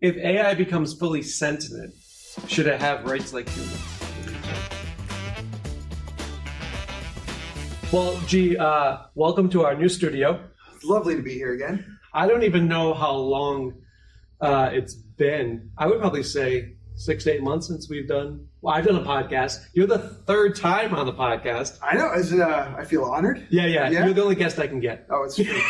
If AI becomes fully sentient, should it have rights like humans? Well, G, welcome to our new studio. It's lovely to be here again. I don't even know how long it's been. I would probably say 6 to 8 months since we've done. Well, I've done a podcast. You're the third time on the podcast. I know. I feel honored. Yeah. You're the only guest I can get. Oh, it's true.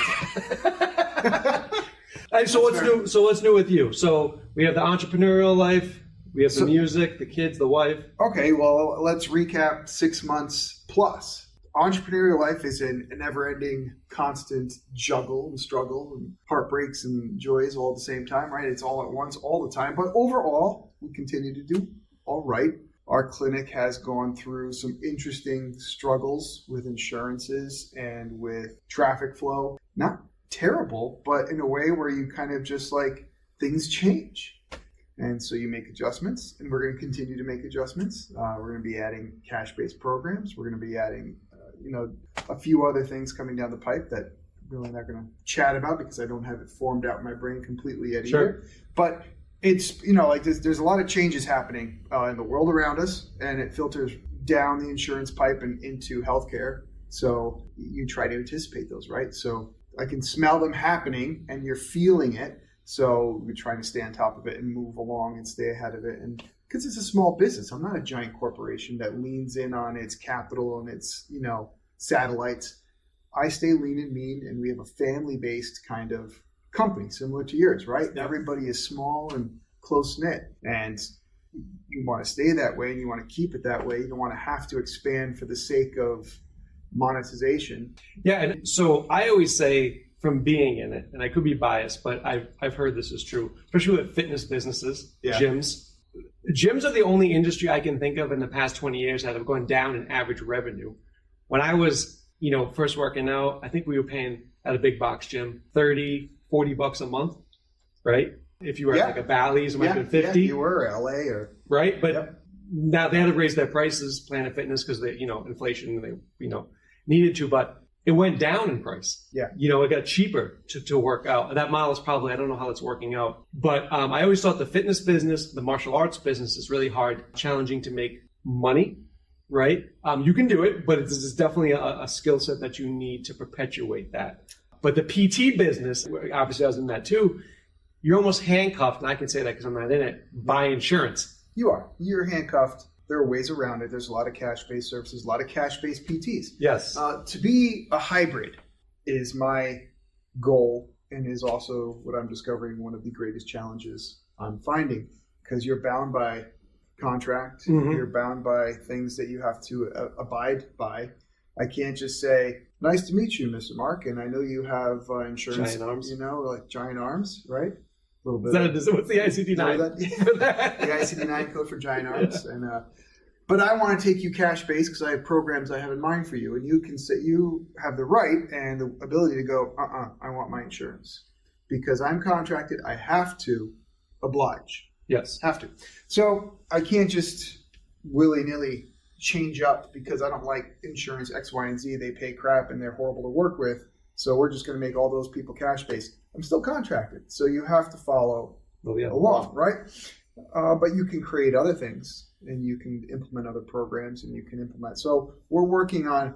And so what's new? So what's new with you? So we have the entrepreneurial life. We have the music, the kids, the wife. Okay, well, let's recap 6 months plus. Entrepreneurial life is a never-ending, constant juggle and struggle and heartbreaks and joys all at the same time, right? It's all at once, all the time. But overall, we continue to do all right. Our clinic has gone through some interesting struggles with insurances and with traffic flow. Not terrible, but in a way where you kind of just like things change. And so you make adjustments, and we're going to continue to make adjustments. We're going to be adding cash-based programs. We're going to be adding a few other things coming down the pipe that I'm really not going to chat about because I don't have it formed out in my brain completely yet either. But it's, there's a lot of changes happening in the world around us, and it filters down the insurance pipe and into healthcare. So you try to anticipate those, right? So I can smell them happening, and you're feeling it. So we're trying to stay on top of it and move along and stay ahead of it. And because it's a small business, I'm not a giant corporation that leans in on its capital and its, satellites. I stay lean and mean, and we have a family-based kind of company similar to yours, right? Yep. Everybody is small and close-knit, and you want to stay that way and you want to keep it that way. You don't want to have to expand for the sake of monetization. Yeah, and so I always say, from being in it, and I could be biased, but I've heard this is true, especially with fitness businesses, gyms. Gyms are the only industry I can think of in the past 20 years that have gone down in average revenue. When I was, first working out, I think we were paying at a big box gym $30-$40 a month, right? If you were at like a Bally's, it might have been 50. Yeah, you were LA or right, but now they had to raise their prices, Planet Fitness, because they, inflation, they, needed to, but it went down in price. Yeah. It got cheaper to work out. That model is probably, I don't know how it's working out. But I always thought the fitness business, the martial arts business is really hard, challenging to make money, right? You can do it, but it's definitely a skill set that you need to perpetuate that. But the PT business, obviously I was in that too, you're almost handcuffed, and I can say that because I'm not in it, by insurance. You are. You're handcuffed. There are ways around it. There's a lot of cash-based services, a lot of cash-based PTs. Yes. To be a hybrid is my goal, and is also what I'm discovering one of the greatest challenges I'm finding, because you're bound by contract. Mm-hmm. You're bound by things that you have to abide by. I can't just say, "Nice to meet you, Mr. Marc, and I know you have insurance." Giant arms. Like giant arms, right? A little bit. What's the ICD-9? The ICD-9 code for giant arms. And but I want to take you cash-based because I have programs I have in mind for you, and you can say you have the right and the ability to go, I want my insurance because I'm contracted. I have to oblige. Yes, have to. So I can't just willy-nilly change up because I don't like insurance X, Y, and Z. They pay crap and they're horrible to work with. So we're just going to make all those people cash-based. I'm still contracted, so you have to follow along, right? But you can create other things, and you can implement other programs, and you can implement. So we're working on,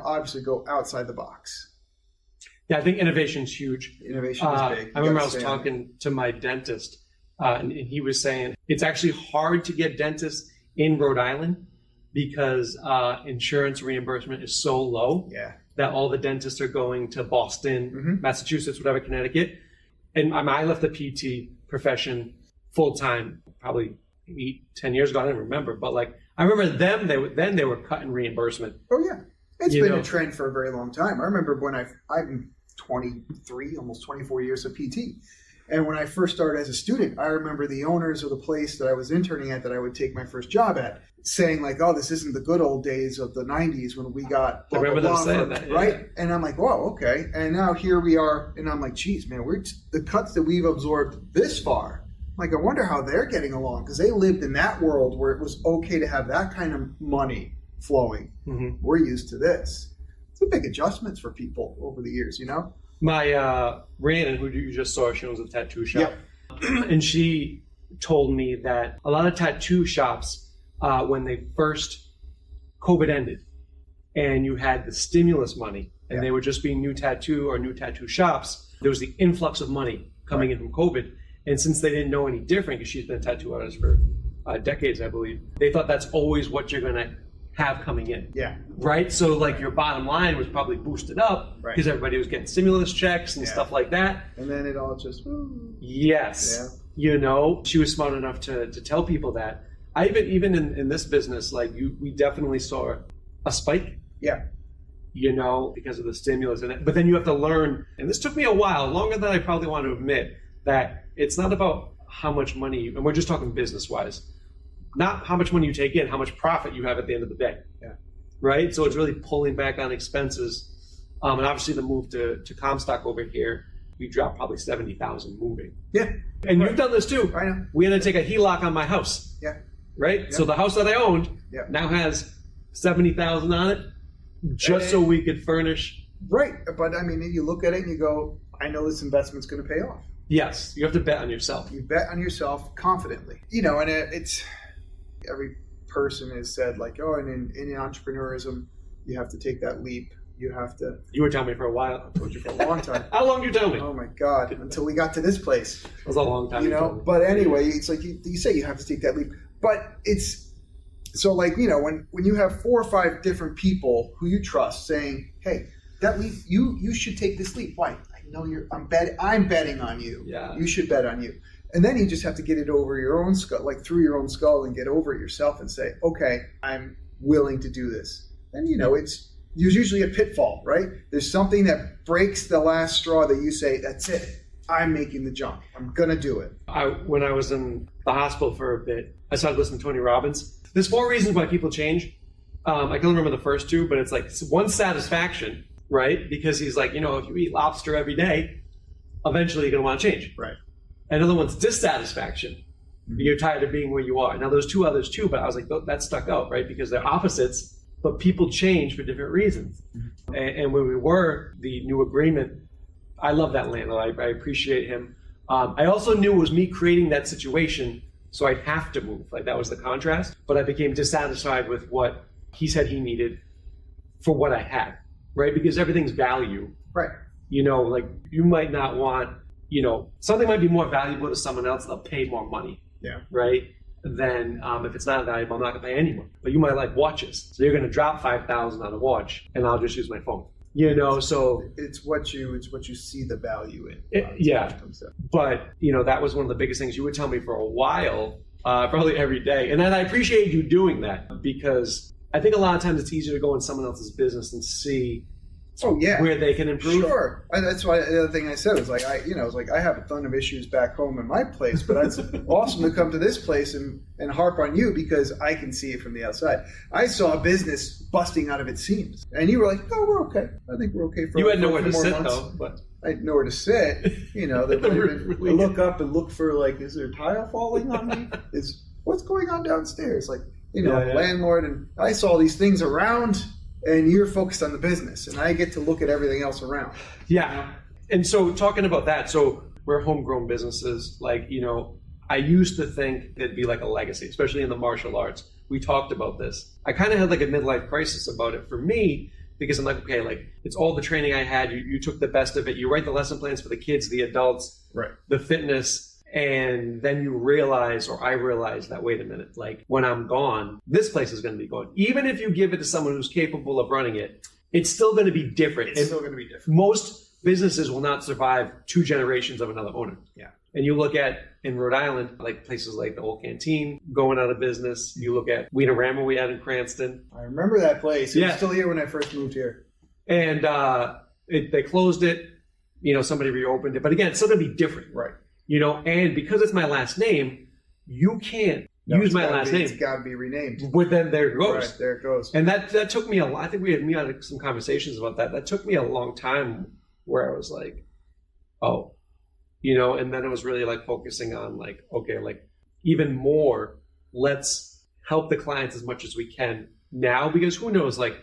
obviously go outside the box. Yeah, I think innovation is huge. Innovation is big. I remember I was talking to my dentist, and he was saying it's actually hard to get dentists in Rhode Island because insurance reimbursement is so low. Yeah. That all the dentists are going to Boston, Massachusetts, whatever, Connecticut. And I left the PT profession full-time probably 8-10 years ago. I don't remember. But I remember they were cutting reimbursement. Oh, yeah. It's been a trend for a very long time. I remember when I'm 23, almost 24 years of PT. And when I first started as a student, I remember the owners of the place that I was interning at that I would take my first job at saying this isn't the good old days of the 90s when we got blah, I remember blah, them saying that, yeah. Right? And I'm like, whoa, okay. And now here we are. And I'm like, geez, man, the cuts that we've absorbed this far. I wonder how they're getting along because they lived in that world where it was okay to have that kind of money flowing. Mm-hmm. We're used to this. It's a big adjustments for people over the years, My Rhiannon, who you just saw, she owns a tattoo shop. And she told me that a lot of tattoo shops, when they first COVID ended and you had the stimulus money and they were just being new tattoo shops, there was the influx of money coming in from COVID. And since they didn't know any different, because she's been a tattoo artist for decades, I believe, they thought that's always what you're going to have coming in. Yeah. Right? So like your bottom line was probably boosted up because everybody was getting stimulus checks and stuff like that. And then it all just... Yes. Yeah. You know, she was smart enough to tell people that. I even in this business, like we definitely saw a spike. Yeah. You know, because of the stimulus in it. But then you have to learn, and this took me a while, longer than I probably want to admit, that it's not about how much money, and we're just talking business-wise, not how much money you take in, how much profit you have at the end of the day. Yeah. Right? So it's really pulling back on expenses. And obviously the move to Comstock over here, we dropped probably 70,000 moving. Yeah. And you've done this too. I know. We had to take a HELOC on my house. Yeah. Right? Yeah. So the house that I owned now has 70,000 on it, just so we could furnish. Right. But I mean, you look at it and you go, I know this investment's going to pay off. Yes. You have to bet on yourself. You bet on yourself confidently. You know, and it's, every person has said like, oh, and in entrepreneurism, you have to take that leap. You have to. You were telling me for a while. I told you for a long time. How long did you tell me? Oh my God! Until we got to this place. It was a long time. You know. But anyway, it's like you say you have to take that leap. But it's so like, you know, when you have 4 or 5 different people who you trust saying, hey, that leap, you should take this leap. Why? I know I'm betting on you. Yeah. You should bet on you. And then you just have to get it over your own skull, like through your own skull, and get over it yourself and say, okay, I'm willing to do this. And you know, there's usually a pitfall, right? There's something that breaks the last straw that you say, that's it. I'm making the jump. I'm going to do it. When I was in the hospital for a bit, I started listening to Tony Robbins. There's 4 reasons why people change. I can remember the first 2, but it's like one, satisfaction, right? Because he's like, you know, if you eat lobster every day, eventually you're going to want to change. Right. Another one's dissatisfaction. Mm-hmm. You're tired of being where you are. Now, there's 2 others too, but I was like, that stuck out, right? Because they're opposites. But people change for different reasons. Mm-hmm. And when we were the new agreement, I love that landlord. I appreciate him. I also knew it was me creating that situation, so I'd have to move. Like that was the contrast. But I became dissatisfied with what he said he needed for what I had, right? Because everything's value. Right. You know, like you might not want, you know, something might be more valuable to someone else. They'll pay more money. Yeah. Right. Then if it's not valuable, I'm not going to pay anymore. But you might like watches. So you're going to drop $5,000 on a watch and I'll just use my phone. You know, so it's what you see the value in. Yeah. But, you know, that was one of the biggest things you would tell me for a while, probably every day. And then I appreciate you doing that because I think a lot of times it's easier to go in someone else's business and see where they can improve. Sure. And that's why the other thing I said was like, I have a ton of issues back home in my place, but it's awesome to come to this place and harp on you because I can see it from the outside. I saw a business busting out of its seams. And you were like, no, we're okay. I think we're okay for You had nowhere to sit, months. Though. But I had nowhere to sit. You know, I look up and look for like, is there tile falling on me? What's going on downstairs? Like, you know, landlord. And I saw these things around. And you're focused on the business, and I get to look at everything else around. Yeah. You know? And so talking about that, so we're homegrown businesses. Like, you know, I used to think it'd be like a legacy, especially in the martial arts. We talked about this. I kind of had like a midlife crisis about it for me because I'm like, okay, like it's all the training I had. You took the best of it. You write the lesson plans for the kids, the adults, the fitness. And then you realize, or I realize that, wait a minute, like when I'm gone, this place is going to be gone. Even if you give it to someone who's capable of running it, it's still going to be different. It's still going to be different. Most businesses will not survive 2 generations of another owner. Yeah. And you look at, in Rhode Island, like places like the Old Canteen going out of business. You look at Wienerama we had in Cranston. I remember that place. It was still here when I first moved here. And they closed it. You know, somebody reopened it. But again, it's still going to be different. Right. You know, and because it's my last name, you can't use my last name. It's got to be renamed. But then there it goes. Right, there it goes. And that took me I think we had some conversations about that. That took me a long time where I was like, oh, you know, and then it was really like focusing on like, okay, like even more, let's help the clients as much as we can now, because who knows, like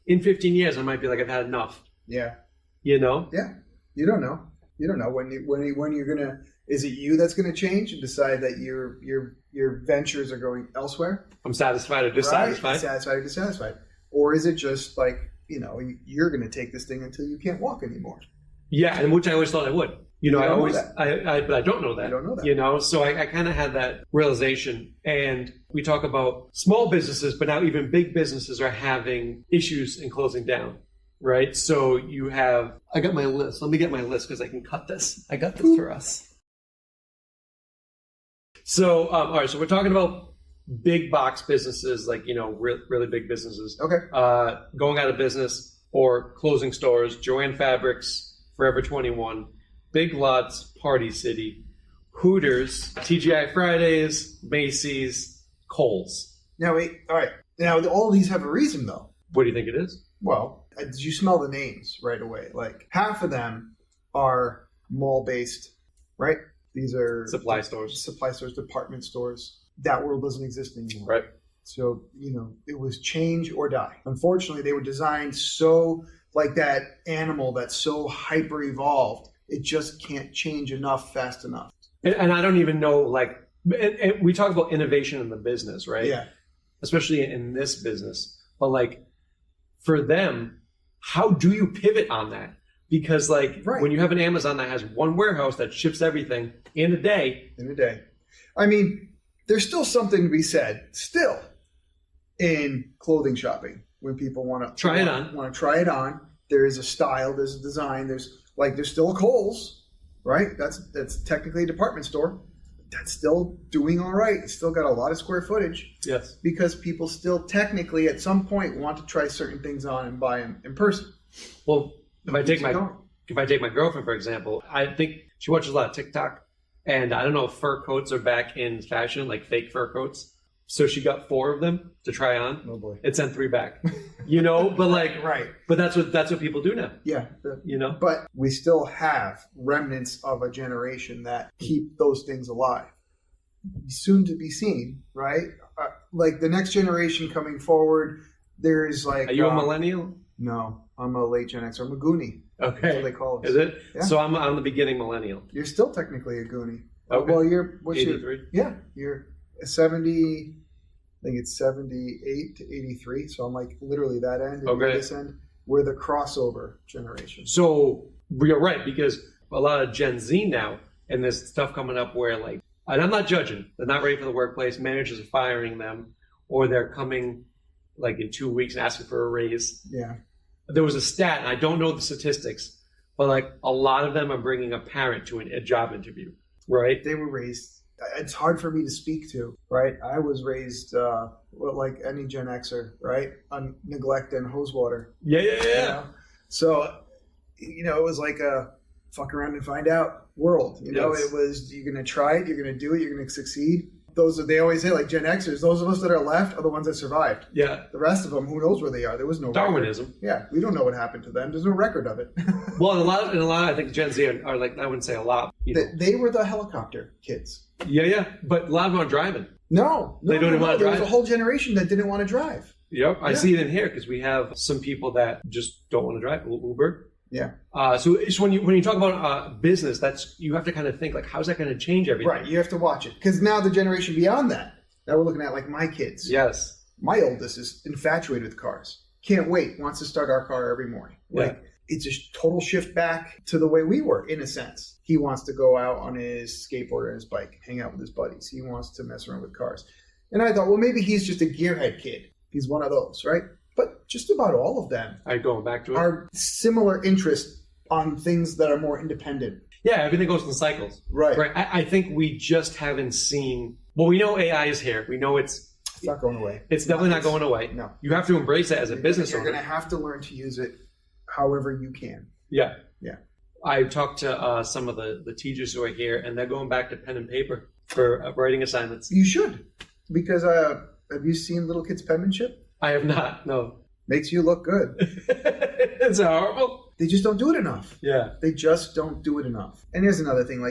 in 15 years, I might be like, I've had enough. Yeah. You know? Yeah. You don't know. You don't know when you're gonna. Is it you that's gonna change and decide that your ventures are going elsewhere? I'm satisfied or dissatisfied. Right? Satisfied or dissatisfied, or is it just like you're gonna take this thing until you can't walk anymore? Yeah, and which I always thought I would. But I don't know that. You don't know that. So I kind of had that realization. And we talk about small businesses, but now even big businesses are having issues in closing down, right? So I got my list. Let me get my list because I can cut this. I got this for us. So, all right. So we're talking about big box businesses, like, really big businesses. Okay. Going out of business or closing stores, Joanne Fabrics, Forever 21, Big Lots, Party City, Hooters, TGI Fridays, Macy's, Kohl's. Now, wait. All right. Now, all these have a reason, though. What do you think it is? Well, did you smell the names right away? Like, half of them are mall-based, right? These are supply stores, department stores. That world doesn't exist anymore. Right. So, it was change or die. Unfortunately, they were designed so like that animal that's so hyper evolved, it just can't change enough fast enough. And I don't even know, and we talk about innovation in the business, right? Yeah. Especially in this business. But for them, how do you pivot on that? Because when you have an Amazon that has one warehouse that ships everything in a day. I mean, there's still something to be said still in clothing shopping when people want to try it on. There is a style, there's a design, there's still a Kohl's, right? That's technically a department store. That's still doing all right. It's still got a lot of square footage. Yes. Because people still technically at some point want to try certain things on and buy them in person. Well, if I take my girlfriend, for example, I think she watches a lot of TikTok, and I don't know if fur coats are back in fashion, like fake fur coats. So she got 4 of them to try on. Oh boy! And sent 3 back. But right. But that's what people do now. Yeah. But we still have remnants of a generation that keep those things alive. Soon to be seen, right? The next generation coming forward, there's Are you a millennial? No, I'm a late Gen Xer. I'm a Goonie. Okay. That's what they call us. Is it? Yeah. So I'm the beginning millennial. You're still technically a Goonie. Okay. Well, what's 83? You're 70. I think it's 78 to 83. So I'm literally that end and this end. We're the crossover generation. So you're right, because a lot of Gen Z now, and there's stuff coming up where and I'm not judging, they're not ready for the workplace, managers are firing them, or they're coming in 2 weeks and asking for a raise. Yeah. There was a stat, and I don't know the statistics, but a lot of them are bringing a parent to a job interview, right? They were raised. It's hard for me to speak to, right? I was raised like any Gen Xer, right? On neglect and hose water. Yeah. So, it was like a fuck around and find out world. Yes. It was, you're going to try it, you're going to do it, you're going to succeed. They always say, Gen Xers, those of us that are left are the ones that survived. Yeah. The rest of them, who knows where they are? There was no Darwinism. Record. Yeah, we don't know what happened to them. There's no record of it. Well, and a lot, I think Gen Z are I wouldn't say a lot. They were the helicopter kids. Yeah. But a lot of them are driving. No. They don't even want to drive. There was a whole generation that didn't want to drive. Yep. I see it in here because we have some people that just don't want to drive. Uber. Yeah. So it's when you talk about business, you have to kind of think how's that going to change everything? Right. You have to watch it because now the generation beyond that. Now we're looking at my kids. Yes. My oldest is infatuated with cars. Can't wait. Wants to start our car every morning. Yeah. It's a total shift back to the way we were, in a sense. He wants to go out on his skateboard or his bike, hang out with his buddies. He wants to mess around with cars. And I thought, well, maybe he's just a gearhead kid. He's one of those, right? But just about all of them going back to it are similar interests on things that are more independent. Yeah, everything goes in cycles. Right. I think we just haven't seen. Well, we know AI is here. We know it's not going away. It's definitely not going away. No. You have to embrace it as a business owner. You're going to have to learn to use it however you can. Yeah. Yeah. I talked to some of the teachers who are here, and they're going back to pen and paper for writing assignments. You should. Because have you seen little kids' penmanship? I have not, no. Makes you look good. It's horrible. They just don't do it enough. Yeah. They just don't do it enough. And here's another thing,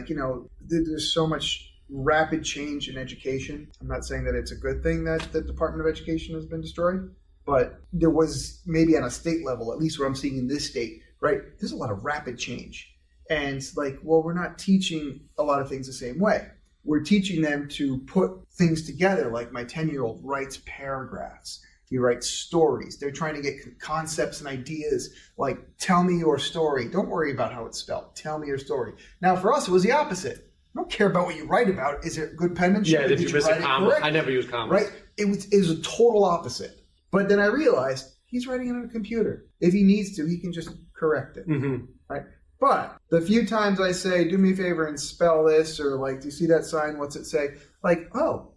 there's so much rapid change in education. I'm not saying that it's a good thing that the Department of Education has been destroyed, but there was maybe on a state level, at least what I'm seeing in this state, right? There's a lot of rapid change. And like, well, we're not teaching a lot of things the same way. We're teaching them to put things together. Like my 10-year-old writes paragraphs. He writes stories. They're trying to get concepts and ideas. Like, tell me your story. Don't worry about how it's spelled. Tell me your story. Now, for us, it was the opposite. I don't care about what you write about. Is it good penmanship? Yeah, did you miss a comma? I never use commas. Right? It was a total opposite. But then I realized he's writing it on a computer. If he needs to, he can just correct it. Mm-hmm. Right? But the few times I say, do me a favor and spell this, or like, do you see that sign? What's it say? Like, oh,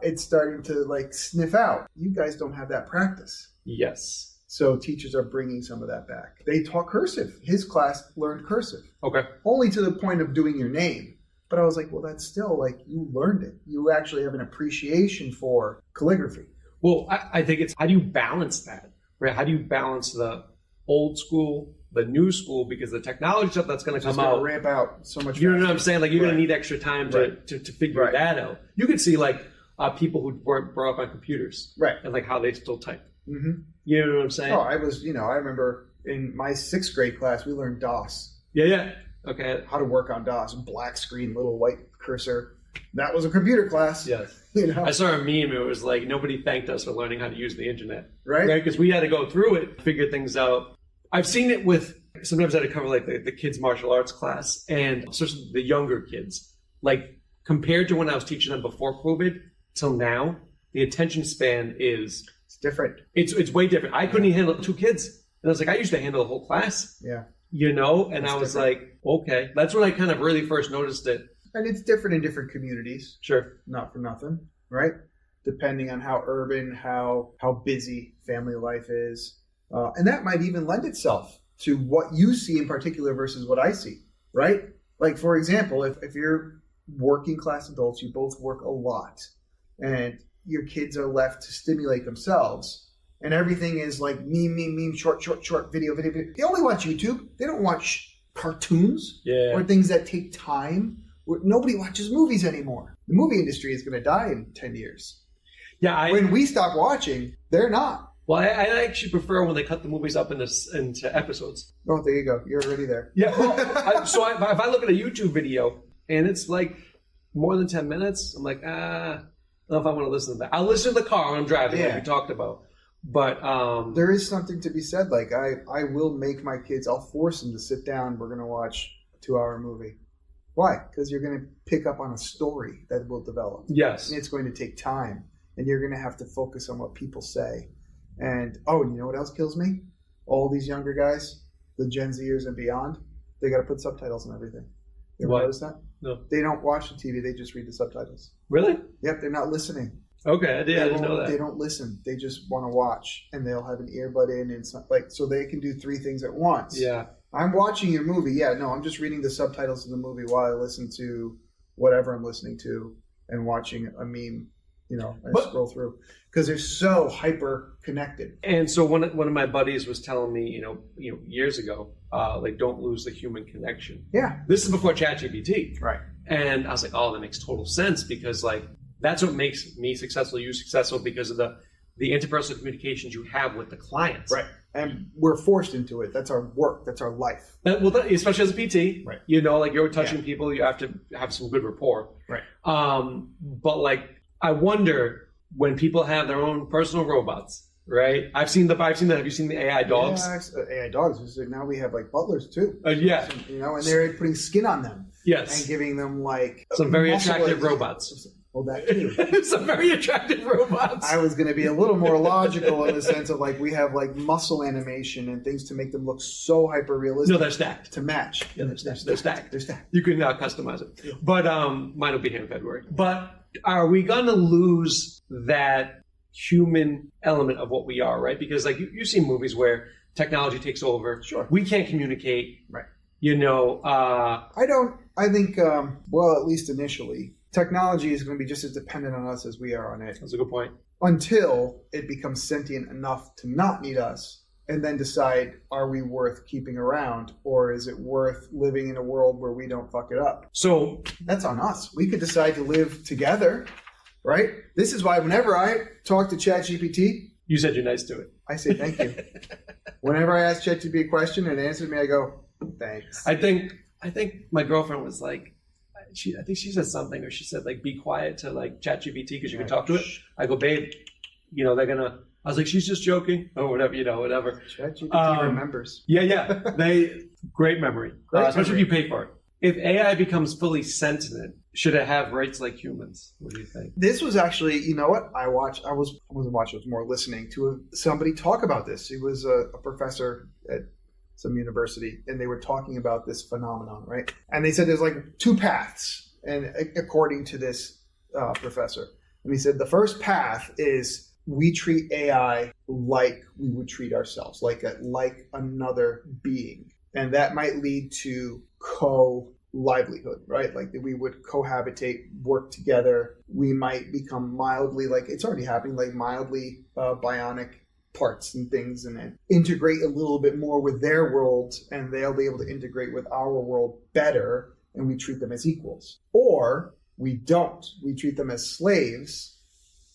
it's starting to like sniff out. You guys don't have that practice. Yes. So teachers are bringing some of that back. They taught cursive. His class learned cursive. Okay. Only to the point of doing your name. But I was like, well, that's still like, you learned it. You actually have an appreciation for calligraphy. Well, I think it's, how do you balance that? Right? How do you balance the old school, the new school, because the technology stuff that's going to come out, ramp out so much. You know what I'm saying? Like, you're going to need extra time to figure that out. You could see like people who weren't brought up on computers, right, and like how they still type. Mm-hmm. You know what I'm saying? Oh, I remember in my 6th grade class we learned DOS. Yeah. Okay. How to work on DOS, black screen, little white cursor. That was a computer class. Yes. You know? I saw a meme. It was like, nobody thanked us for learning how to use the internet. Right? Because we had to go through it, figure things out. I've seen it with, sometimes I had to cover like the kids' martial arts class, and especially the younger kids. Like, compared to when I was teaching them before COVID till now, the attention span is... It's different. It's way different. I couldn't even handle 2 kids. And I was like, I used to handle the whole class. Yeah. You know? And I was like, okay. That's when I kind of really first noticed it. And it's different in different communities. Sure. Not for nothing, right? Depending on how urban, how busy family life is. And that might even lend itself to what you see in particular versus what I see, right? Like, for example, if you're working class adults, you both work a lot, and your kids are left to stimulate themselves, and everything is like meme, short, video. They only watch YouTube. They don't watch cartoons or things that take time. Nobody watches movies anymore. The movie industry is going to die in 10 years. Yeah. When we stop watching, they're not. Well, I actually prefer when they cut the movies up into episodes. Oh, there you go. You're already there. Yeah. Well, if I look at a YouTube video and it's like more than 10 minutes, I'm like, I don't know if I want to listen to that. I'll listen to the car when I'm driving, like we talked about. But there is something to be said. Like, I will make my kids, I'll force them to sit down. We're going to watch a 2-hour movie. Why? Because you're going to pick up on a story that will develop. Yes. And it's going to take time. And you're going to have to focus on what people say. And you know what else kills me? All these younger guys, the Gen Zers and beyond, they got to put subtitles on everything. You ever notice that? No. They don't watch the TV. They just read the subtitles. Really? Yep. They're not listening. Okay. I didn't know that. They don't listen. They just want to watch. And they'll have an earbud in and so they can do 3 things at once. Yeah. I'm watching your movie. Yeah, no, I'm just reading the subtitles of the movie while I listen to whatever I'm listening to and watching a meme, scroll through. Because they're so hyper connected. And so one of my buddies was telling me, years ago, like, don't lose the human connection. Yeah. This is before ChatGPT. Right. And I was like, oh, that makes total sense, because like that's what makes me successful, you successful, because of the interpersonal communications you have with the clients. Right. And we're forced into it. That's our work. That's our life. Especially as a PT, right? Like you're touching people, you have to have some good rapport, right? But like, I wonder when people have their own personal robots, right? I've seen that. Have you seen the AI dogs? Yeah, AI dogs. Now we have like butlers too. Yeah. And they're putting skin on them. Yes. And giving them like some very attractive robots. Well, that too. Some very attractive robots. I was going to be a little more logical in the sense of like we have like muscle animation and things to make them look so hyper realistic. No, they're stacked to match. Yeah, they're stacked. They're stacked. You can customize it. Yeah. But mine will be here in February. But are we going to lose that human element of what we are, right? Because like you see movies where technology takes over. Sure. We can't communicate. Right. I think, at least initially, technology is going to be just as dependent on us as we are on it. That's a good point. Until it becomes sentient enough to not need us, and then decide, are we worth keeping around, or is it worth living in a world where we don't fuck it up? So that's on us. We could decide to live together, right? This is why whenever I talk to ChatGPT, you said you're nice to it. I say thank you. Whenever I ask ChatGPT a question and it answers me, I go, thanks. I think I think my girlfriend was like, I think she said something, or she said like, be quiet to like ChatGPT because you can talk to it. I go, babe, they're gonna. I was like, she's just joking, or whatever, whatever. ChatGPT remembers. Yeah. Great memory, especially if you pay for it. If AI becomes fully sentient, should it have rights like humans? What do you think? This was actually, you know what? I wasn't watching, I was more listening to somebody talk about this. He was a professor at some university, and they were talking about this phenomenon, right? And they said there's like two paths, and according to this professor. And he said the first path is we treat AI like we would treat ourselves, like another being. And that might lead to co-livelihood, right? Like we would cohabitate, work together. We might become mildly, like it's already happening, like mildly bionic parts and things, and then integrate a little bit more with their world, and they'll be able to integrate with our world better, and we treat them as equals. Or we don't. We treat them as slaves,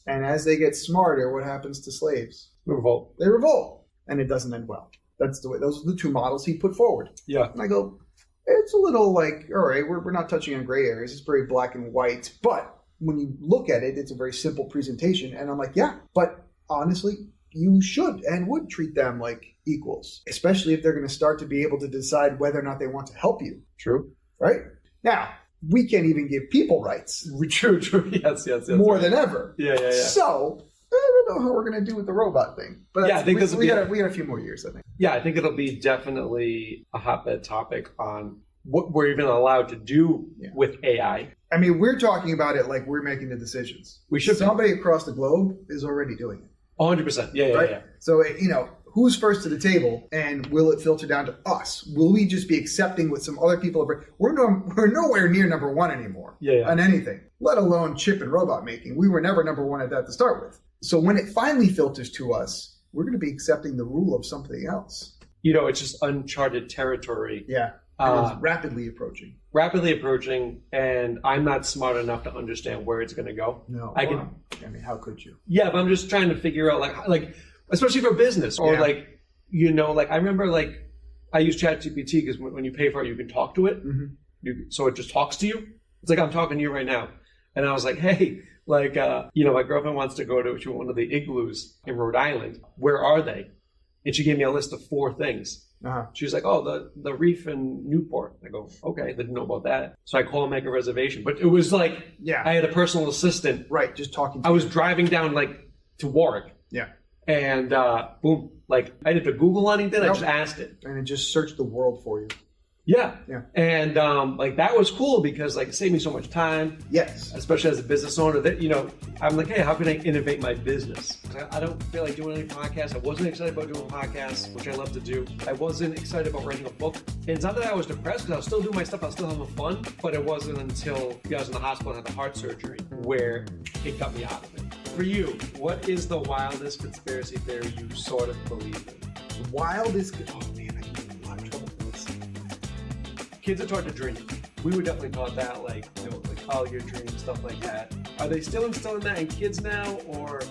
and as they get smarter, what happens to slaves? Revolt. They revolt, and it doesn't end well. That's the way. Those are the two models he put forward. Yeah. And I go, it's a little like, all right, we're not touching on gray areas. It's very black and white. But when you look at it, it's a very simple presentation. And I'm like, yeah, but honestly, you should and would treat them like equals, especially if they're going to start to be able to decide whether or not they want to help you. True. Right? Now, we can't even give people rights. True. Yes. More than ever. Yeah. So I don't know how we're going to do with the robot thing. But yeah, I think we got a few more years, I think. Yeah, I think it'll be definitely a hotbed topic on what we're even allowed to do with AI. I mean, we're talking about it like we're making the decisions. We should. Somebody across the globe is already doing it. 100%. Yeah. So, who's first to the table, and will it filter down to us? Will we just be accepting what some other people have? We're nowhere near number one anymore on anything, let alone chip and robot making. We were never number one at that to start with. So when it finally filters to us, we're going to be accepting the rule of something else. It's just uncharted territory. Yeah. It's rapidly approaching, and I'm not smart enough to understand where it's going to go. No. How could you? Yeah, but I'm just trying to figure out, like especially for business, or I remember, I use ChatGPT because when you pay for it, you can talk to it. Mm-hmm. So it just talks to you. It's like I'm talking to you right now. And I was like, hey, my girlfriend wants to go to one of the igloos in Rhode Island. Where are they? And she gave me a list of 4 things. Uh-huh. She was like, oh, the reef in Newport. I go, okay, I didn't know about that. So I call and make a reservation. But it was like, I had a personal assistant. Right, just talking to I was driving down to Warwick. Yeah. And boom, I didn't have to Google anything. I just asked it. And it just searched the world for you. Yeah. And that was cool because it saved me so much time. Yes. Especially as a business owner that, I'm like, hey, how can I innovate my business? I don't feel like doing any podcasts. I wasn't excited about doing podcasts, which I love to do. I wasn't excited about writing a book. And it's not that I was depressed because I was still doing my stuff. I was still having fun, but it wasn't until I was in the hospital and had the heart surgery where it got me out of it. For you, what is the wildest conspiracy theory you sort of believe in? Wildest? Oh man, I get in a lot of trouble for this. Kids are taught to dream. We were definitely taught that, follow your dreams, stuff like that. Are they still instilling that in kids now, or